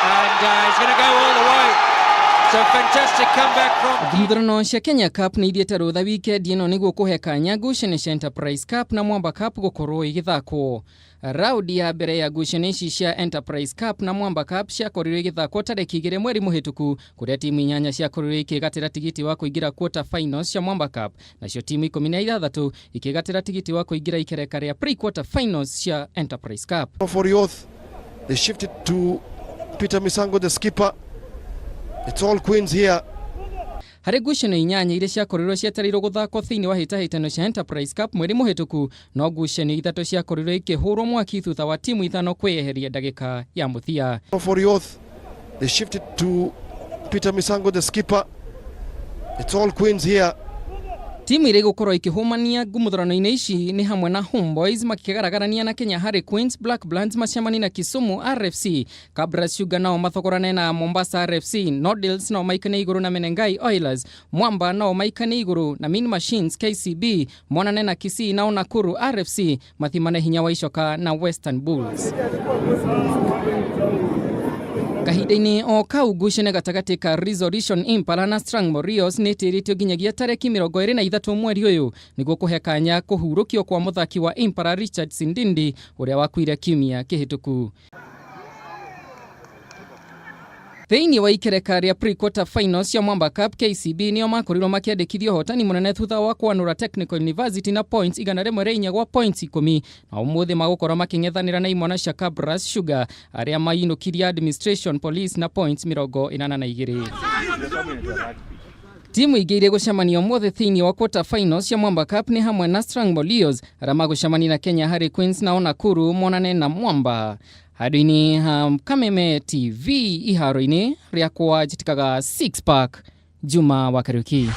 and he's going to go all the way. So fantastic comeback from Gimudrono cia Kenya Cup ni ithiete rutha weekend ino niguo kuhe kanya ngucanio cia Enterprise Cup na Mwamba Cup gukorwo igithakwo. Raundi ya mbere ya ngucanio ici cia Enterprise Cup na Mwamba Cup ciakorirwo igithakwo tariki 2 mweri muhituku, kuria timu 8 ciakorirwo ikigatira tigiti wa kuingira quarter finals cia Mwamba Cup, nacio timu 16 ikigatira tigiti wa kuingira ikereka ria pre-quarter finals cia Enterprise Cup. For youth, they shifted to Peter Misango, the skipper. It's all Queens here. Hari ngucanio 8 iria ciakorirwo cietereirwo guthakwo thiini wa hĩtahĩtano cia Enterprise Cup mweri muhituku, no ngucanio 3 ciakorirwo ikihurwo mwaki thutha wa timu 5 kweyeheria ndagika ya muthia. For youth, they shifted to Peter Misango, the skipper. It's all Queens here. Timu ire gukorwo ikihumania ngumuthrano-ini ici ni hamwe na Homeboys makigaragarania na Kenya Harry Queens, Black Bloods macemani na Kisumu RFC, Kabras Sugar nao mathogorane na Mombasa RFC, Nodils nao maikane iguru na Menengai Oilers, Mwamba nao maikane iguru na Mean Machines KCB, Monane na Kisii nao Nakuru RFC mathimane hinya wa icoka na Western Bulls. Kahinda-ini o kau ngucanio gatagati ka Resolution Impala na Strangmore Rios ni tiritio nginyagia tariki 23 mweri uyu niguo kuhe kanya kuhurukio kwa muthaki wa Impala Richard Sindindi uria wakuire kiumia kihituku. Thiini wa ikereka ria pre-quarter finals cia Mwamba Cup, KCB nio makorirwo makiandikithio hotani munene thutha wa kwanura Technical University na points 104 gwa points 10, na umuthi magukorwo making'ethanira na imwana cia Kabras Sugar aria mainukiria Administration Police na points 82. Timu ingĩ iria gucemania umuthi thiini wa quarter finals cia Mwamba Cup ni hamwe na Strangmore Rios aria magucemania na Kenya Harry Queens na Nakuru Monane na Mwamba. Hadini Kameme TV iharo-ini riakwa jitikaga 6 Pack Juma Wakaruki.